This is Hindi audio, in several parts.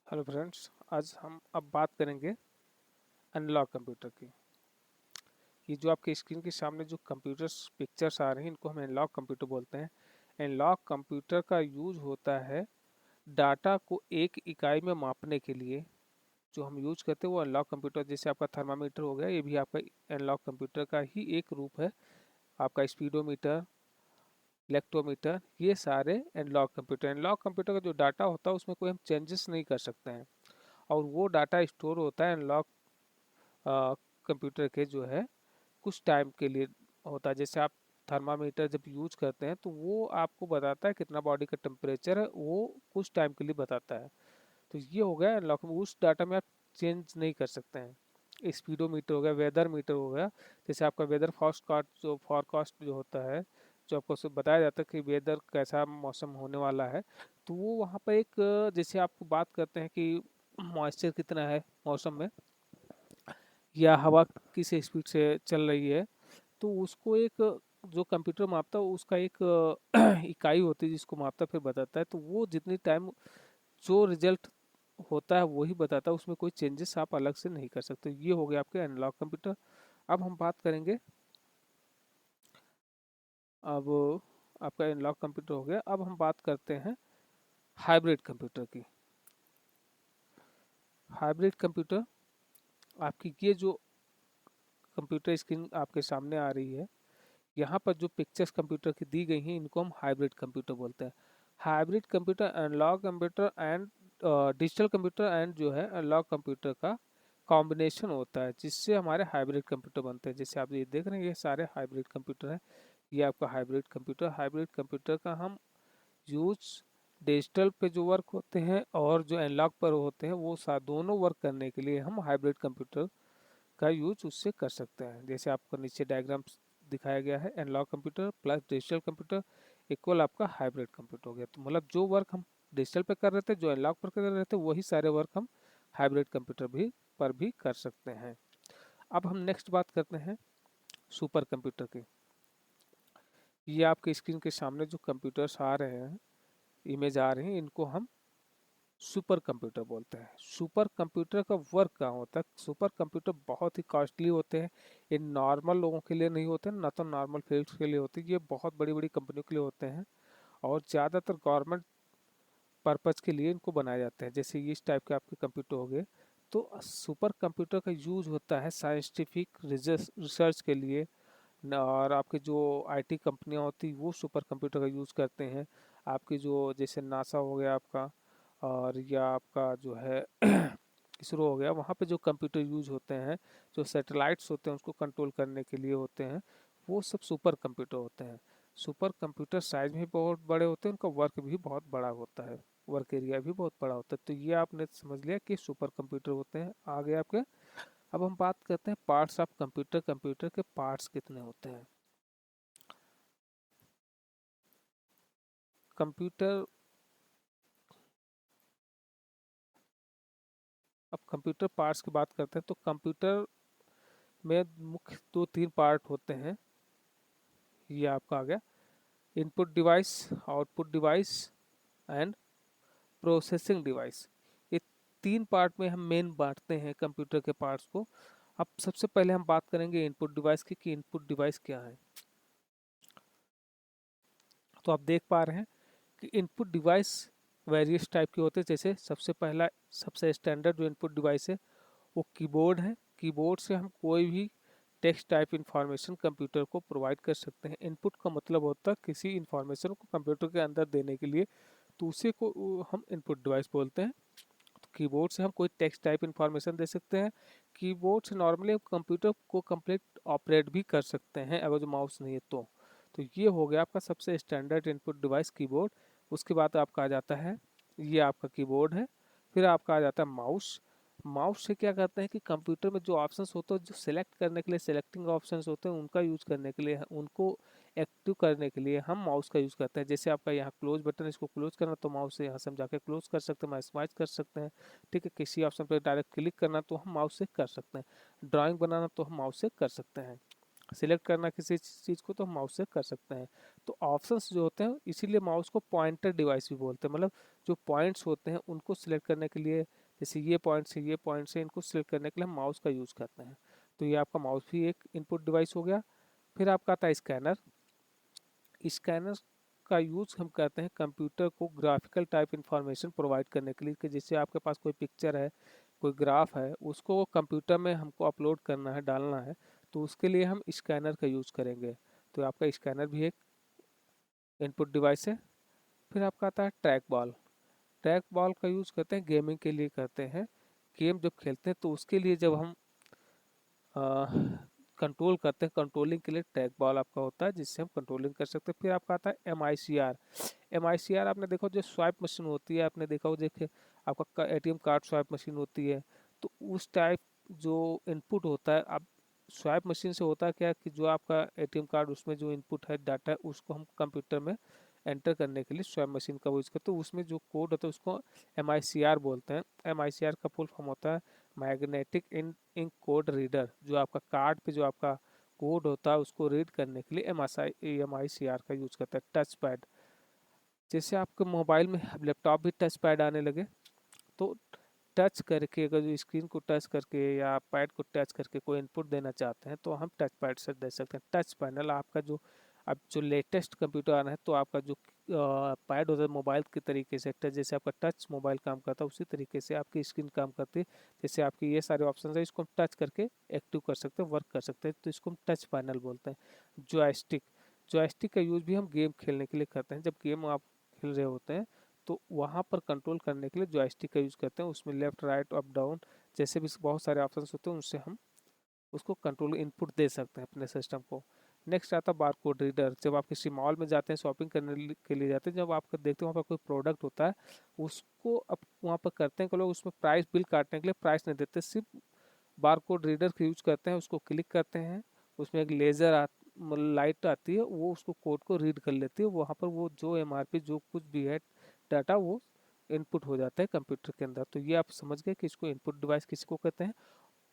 हेलो फ्रेंड्स, आज हम अब बात करेंगे एनालॉग कंप्यूटर की। ये जो आपके स्क्रीन के सामने जो कंप्यूटर्स पिक्चर्स आ रही हैं, इनको हम एनालॉग कंप्यूटर बोलते हैं। एनालॉग कंप्यूटर का यूज होता है डाटा को एक इकाई में मापने के लिए। जो हम यूज करते हैं वो एनालॉग कंप्यूटर, जैसे आपका थर्मामीटर हो गया, ये भी आपका एनालॉग कंप्यूटर का ही एक रूप है। आपका स्पीडोमीटर, इलेक्ट्रोमीटर, ये सारे एनालॉग कंप्यूटर का जो डाटा होता है उसमें कोई हम चेंजेस नहीं कर सकते हैं, और वो डाटा स्टोर होता है एनालॉग कंप्यूटर के जो है कुछ टाइम के लिए होता है। जैसे आप थर्मामीटर जब यूज करते हैं तो वो आपको बताता है कितना बॉडी का टेम्परेचर है, वो कुछ टाइम के लिए बताता है। तो ये हो गया एनालॉग, उस डाटा में आप चेंज नहीं कर सकते हैं। स्पीडोमीटर हो गया, वेदर मीटर हो गया, जैसे आपका वेदर फॉरकास्ट जो होता है, जो आपको सब बताया जाता है कि वेदर कैसा मौसम होने वाला है। तो वो वहाँ पर एक जैसे आपको बात करते हैं कि मॉइस्चर कितना है मौसम में, या हवा किस स्पीड से चल रही है, तो उसको एक जो कंप्यूटर मापता है उसका एक इकाई होती है जिसको मापता फिर बताता है। तो वो जितनी टाइम जो रिजल्ट होता है वही बताता है, उसमें कोई चेंजेस आप अलग से नहीं कर सकते। ये हो गया आपके एनालॉग कंप्यूटर। अब हम बात करेंगे, अब आपका एनालॉग कंप्यूटर हो गया, अब हम बात करते हैं हाइब्रिड कंप्यूटर की। हाइब्रिड कंप्यूटर, आपकी ये जो कंप्यूटर स्क्रीन आपके सामने आ रही है, यहाँ पर जो पिक्चर्स कंप्यूटर की दी गई हैं इनको हम हाइब्रिड कंप्यूटर बोलते हैं। Hybrid computer analogue computer and digital computer and जो है एनालॉग कंप्यूटर का कॉम्बिनेशन होता है, जिससे हमारे हाइब्रिड कंप्यूटर बनते हैं। जैसे आप ये देख रहे हैं, ये सारे हाइब्रिड कंप्यूटर हैं। ये आपका हाइब्रिड कंप्यूटर का हम यूज डिजिटल पे जो वर्क होते हैं और जो एनालॉग पर होते हैं, वो दोनों वर्क करने के लिए हम हाइब्रिड कंप्यूटर का यूज उससे कर सकते हैं। जैसे आपको नीचे डायग्राम दिखाया गया है, analogue computer plus digital computer equal आपका हाइब्रिड कंप्यूटर हो गया। तो मतलब जो वर्क हम डिजिटल पे कर रहे थे, जो एनालॉग पर कर रहे थे, वही सारे वर्क हम हाइब्रिड कंप्यूटर भी कर सकते हैं। अब हम नेक्स्ट बात करते हैं सुपर कंप्यूटर की। ये आपके स्क्रीन के सामने जो कंप्यूटर्स आ रहे हैं, इमेज आ रही है, इनको हम सुपर कंप्यूटर बोलते हैं। सुपर कंप्यूटर का वर्क कहाँ होता है? सुपर कंप्यूटर बहुत ही कॉस्टली होते हैं। ये नॉर्मल लोगों के लिए नहीं होते, ना तो नॉर्मल फील्ड्स के लिए होते हैं, ये बहुत बड़ी बड़ी कंपनियों के लिए होते हैं, और ज़्यादातर गवर्नमेंट पर्पज़ के लिए इनको बनाए जाते हैं। जैसे इस टाइप के आपके कंप्यूटर हो गए, तो सुपर कंप्यूटर का यूज होता है साइंटिफिक रिसर्च के लिए। और आपके जो आईटी कंपनियां होती वो सुपर कंप्यूटर का यूज़ करते हैं। आपकी जो जैसे नासा हो गया आपका, और या आपका जो है इसरो हो गया, वहाँ पे जो कंप्यूटर यूज होते हैं, जो सैटेलाइट्स होते हैं उसको कंट्रोल करने के लिए होते हैं, वो सब सुपर कंप्यूटर होते हैं। सुपर कंप्यूटर साइज में भी बहुत बड़े होते हैं, उनका वर्क भी बहुत बड़ा होता है, वर्क एरिया भी बहुत बड़ा होता है। तो ये आपने समझ लिया कि सुपर कंप्यूटर होते हैं आगे आपके। अब हम बात करते हैं पार्ट्स ऑफ कंप्यूटर। कंप्यूटर के पार्ट्स कितने होते हैं? कंप्यूटर, अब कंप्यूटर पार्ट्स की बात करते हैं तो कंप्यूटर में मुख्य दो तीन पार्ट होते हैं। ये आपका आ गया input device, output device and processing device. ये तीन पार्ट में हम मेन बांटते हैं कंप्यूटर के पार्ट्स को। अब सबसे पहले हम बात करेंगे इनपुट डिवाइस की, कि इनपुट डिवाइस क्या है। तो आप देख पा रहे हैं कि इनपुट डिवाइस वेरियस टाइप के होते हैं। जैसे सबसे पहला, सबसे स्टैंडर्ड जो इनपुट डिवाइस है वो कीबोर्ड है। कीबोर्ड से हम कोई भी टेक्स्ट टाइप इंफॉर्मेशन कंप्यूटर को प्रोवाइड कर सकते हैं। इनपुट का मतलब होता है किसी इंफॉर्मेशन को कंप्यूटर के अंदर देने के लिए, तो उसे को हम इनपुट डिवाइस बोलते हैं। तो कीबोर्ड से हम कोई टेक्स्ट टाइप इंफॉर्मेशन दे सकते हैं। कीबोर्ड से नॉर्मली हम कंप्यूटर को कंप्लीट ऑपरेट भी कर सकते हैं अगर जो माउस नहीं है तो ये हो गया आपका सबसे स्टैंडर्ड इनपुट डिवाइस कीबोर्ड। उसके बाद आपका आ जाता है, ये आपका कीबोर्ड है। फिर आपका आ जाता है माउस। माउस से क्या करते हैं कि कंप्यूटर में जो ऑप्शंस होते हैं, जो सेलेक्ट करने के लिए सेलेक्टिंग ऑप्शंस होते हैं, उनका यूज़ करने के लिए, उनको एक्टिव करने के लिए हम माउस का यूज़ करते हैं। जैसे आपका यहाँ क्लोज बटन, इसको क्लोज करना तो माउस से यहाँ से हम जाके क्लोज कर सकते हैं, मैक्सिमाइज कर सकते हैं। ठीक है, किसी ऑप्शन पर डायरेक्ट क्लिक करना तो हम माउस से कर सकते हैं। ड्राइंग बनाना तो हम माउस से कर सकते हैं। सिलेक्ट करना किसी चीज़ को तो हम माउस से कर सकते हैं। तो ऑप्शंस जो होते हैं इसीलिए माउस को पॉइंटर डिवाइस भी बोलते हैं, मतलब जो पॉइंट्स होते हैं उनको सिलेक्ट करने के लिए, जैसे ये पॉइंट्स है ये पॉइंट्स है, इनको सिलेक्ट करने के लिए हम माउस का यूज़ करते हैं। तो ये आपका माउस भी एक इनपुट डिवाइस हो गया। फिर आपका आता है स्कैनर। स्कैनर का यूज़ हम करते हैं कंप्यूटर को ग्राफिकल टाइप इंफॉर्मेशन प्रोवाइड करने के लिए, कि जैसे आपके पास कोई पिक्चर है, कोई ग्राफ है, उसको कंप्यूटर में हमको अपलोड करना है, डालना है, तो उसके लिए हम स्कैनर का यूज़ करेंगे। तो आपका स्कैनर भी एक इनपुट डिवाइस है। फिर आपका आता है ट्रैक बॉल। ट्रैक बॉल का यूज़ करते हैं गेमिंग के लिए करते हैं। गेम जब खेलते हैं तो उसके लिए जब हम कंट्रोल करते हैं, कंट्रोलिंग के लिए ट्रैक बॉल आपका होता है जिससे हम कंट्रोलिंग कर सकते हैं। फिर आपका आता है MICR। MICR आपने देखो जो स्वाइप मशीन होती है, आपने देखा हो, देखे आपका ATM कार्ड स्वाइप मशीन होती है, तो उस टाइप जो इनपुट होता है, अब स्वाइप मशीन से होता है क्या कि जो आपका ATM कार्ड उसमें जो इनपुट है डाटा है उसको हम कंप्यूटर में एंटर करने के लिए स्वाइप मशीन का यूज़ करते हैं। तो उसमें जो कोड होता है उसको MICR बोलते हैं। MICR का फुल फॉर्म होता है मैग्नेटिक इंक कोड रीडर। जो आपका कार्ड पे जो आपका कोड होता है उसको रीड करने के लिए MICR का यूज़ करता है। टच पैड, जैसे आपके मोबाइल में लैपटॉप भी टच पैड आने लगे, तो टच करके अगर जो स्क्रीन को टच करके या पैड को टच करके कोई इनपुट देना चाहते हैं तो हम टच पैड से दे सकते हैं। टच पैनल आपका जो अब जो लेटेस्ट कंप्यूटर आ रहा है, तो आपका जो पैड होता है मोबाइल के तरीके से टच, जैसे आपका टच मोबाइल काम करता है उसी तरीके से आपकी स्क्रीन काम करती है। जैसे आपके ये सारे ऑप्शन है, इसको हम टच करके एक्टिव कर सकते हैं, वर्क कर सकते हैं, तो इसको हम टच पैनल बोलते हैं। जॉयस्टिक, जॉयस्टिक का यूज़ भी हम गेम खेलने के लिए करते हैं। जब गेम आप खेल रहे होते हैं तो वहाँ पर कंट्रोल करने के लिए जॉयस्टिक का यूज़ करते हैं। उसमें लेफ्ट राइट अप डाउन जैसे भी बहुत सारे ऑप्शंस होते हैं, उनसे हम उसको कंट्रोल इनपुट दे सकते हैं अपने सिस्टम को। नेक्स्ट आता है बारकोड रीडर। जब आप किसी मॉल में जाते हैं, शॉपिंग करने के लिए जाते हैं, जब आप देखते हैं वहाँ पर कोई प्रोडक्ट होता है, उसको अब वहाँ पर करते हैं कि लोग उसमें प्राइस बिल काटने के लिए प्राइस नहीं देते, सिर्फ बारकोड रीडर का यूज करते हैं। उसको क्लिक करते हैं, उसमें एक लेज़र लाइट आती है, वो उसको कोड को रीड कर लेती है, वहाँ पर वो जो MRP जो कुछ भी है डाटा वो इनपुट हो जाता है कंप्यूटर के अंदर। तो ये आप समझ गए कि इसको इनपुट डिवाइस किसको कहते हैं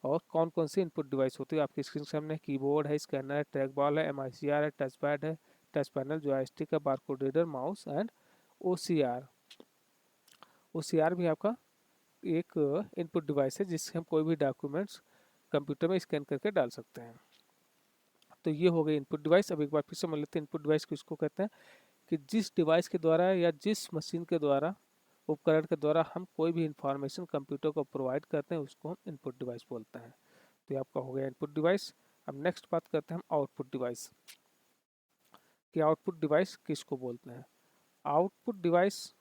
और कौन कौन सी इनपुट डिवाइस होती है। आपकी स्क्रीन के सामने कीबोर्ड है, स्कैनर है, ट्रैक बॉल है, MICR है, टच पैड है, टच पैनल, जॉयस्टिक है, barcode reader, mouse and OCR। OCR भी आपका एक इनपुट डिवाइस है जिससे हम कोई भी डॉक्यूमेंट्स कंप्यूटर में स्कैन करके डाल सकते हैं। तो ये हो गई इनपुट डिवाइस। अब एक बार फिर समझ लेते हैं इनपुट डिवाइस किसको कहते हैं, कि जिस डिवाइस के द्वारा या जिस मशीन के द्वारा, उपकरण के द्वारा हम कोई भी इंफॉर्मेशन कंप्यूटर को प्रोवाइड करते हैं उसको हम इनपुट डिवाइस बोलते हैं। तो ये आपका हो गया इनपुट डिवाइस। अब नेक्स्ट बात करते हैं हम आउटपुट डिवाइस, कि आउटपुट डिवाइस किसको बोलते हैं। आउटपुट डिवाइस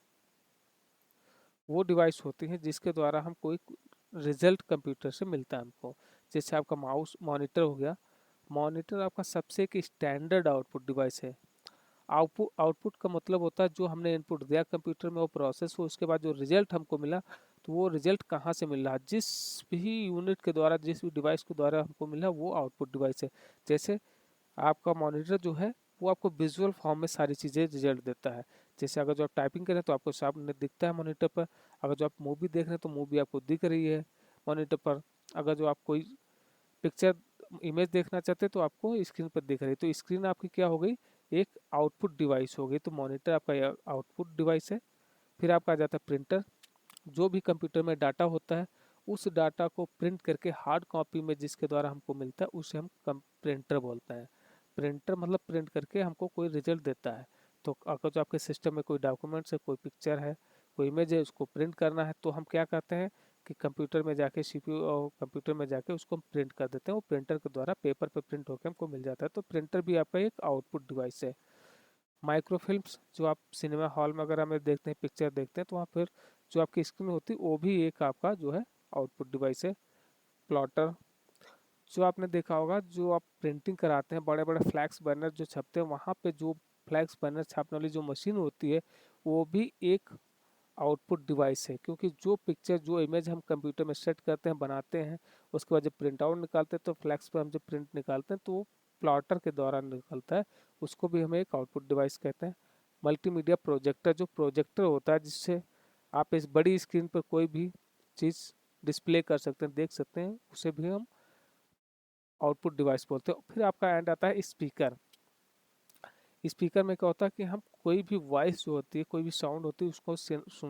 वो डिवाइस होती है जिसके द्वारा हम कोई रिजल्ट कंप्यूटर से मिलता है हमको। जैसे आपका माउस मॉनिटर हो गया, मॉनिटर आपका सबसे एक स्टैंडर्ड आउटपुट डिवाइस है। आउटपुट आउटपुट का मतलब होता है जो हमने इनपुट दिया कंप्यूटर में वो प्रोसेस हो, उसके बाद जो रिजल्ट हमको मिला, तो वो रिजल्ट कहाँ से मिल रहा है, जिस भी यूनिट के द्वारा, जिस भी डिवाइस के द्वारा हमको मिला वो आउटपुट डिवाइस है। जैसे आपका मॉनिटर जो है वो आपको विजुअल फॉर्म में सारी चीज़ें रिजल्ट देता है। जैसे अगर जो आप टाइपिंग करें तो आपको सामने दिखता है मॉनिटर पर, अगर जो आप मूवी देख रहे हैं तो मूवी आपको दिख रही है मॉनिटर पर, अगर जो आप कोई पिक्चर इमेज देखना चाहते हैं तो आपको स्क्रीन पर दिख रही है। तो स्क्रीन आपकी क्या हो गई, एक आउटपुट डिवाइस हो गई। तो मॉनिटर आपका आउटपुट डिवाइस है। फिर आपका आ जाता है प्रिंटर। जो भी कंप्यूटर में डाटा होता है उस डाटा को प्रिंट करके हार्ड कॉपी में जिसके द्वारा हमको मिलता है उसे हम प्रिंटर बोलते हैं। प्रिंटर मतलब प्रिंट करके हमको कोई रिजल्ट देता है। तो अगर जो आपके सिस्टम में कोई डॉक्यूमेंट्स है, कोई पिक्चर है, कोई इमेज है, उसको प्रिंट करना है तो हम क्या करते हैं कि कंप्यूटर में जाके CPU और कंप्यूटर में जाके उसको हम प्रिंट कर देते हैं, वो प्रिंटर के द्वारा पेपर पे प्रिंट होकर हमको मिल जाता है। तो प्रिंटर भी आपका एक आउटपुट डिवाइस है। माइक्रोफिल्म्स जो आप सिनेमा हॉल में अगर हमें देखते हैं, पिक्चर देखते हैं, तो वहाँ पर जो आपकी स्क्रीन होती है वो भी एक आपका जो है आउटपुट डिवाइस है। प्लॉटर, जो आपने देखा होगा जो आप प्रिंटिंग कराते हैं, बड़े बड़े फ्लैक्स बर्नर जो छपते हैं वहाँ पे जो फ्लैक्स बर्नर छापने वाली जो मशीन होती है वो भी एक आउटपुट डिवाइस है। क्योंकि जो पिक्चर जो इमेज हम कंप्यूटर में सेट करते हैं, बनाते हैं, उसके बाद जब प्रिंट आउट निकालते हैं तो फ्लैक्स पर हम जब प्रिंट निकालते हैं तो वो प्लॉटर के द्वारा निकलता है, उसको भी हम एक आउटपुट डिवाइस कहते हैं। मल्टीमीडिया प्रोजेक्टर, जो प्रोजेक्टर होता है जिससे आप इस बड़ी स्क्रीन पर कोई भी चीज़ डिस्प्ले कर सकते हैं, देख सकते हैं, उसे भी हम आउटपुट डिवाइस बोलते हैं। फिर आपका एंड आता है स्पीकर। स्पीकर में क्या होता है कि हम कोई भी वॉइस जो होती है, कोई भी साउंड होती है, उसको सुन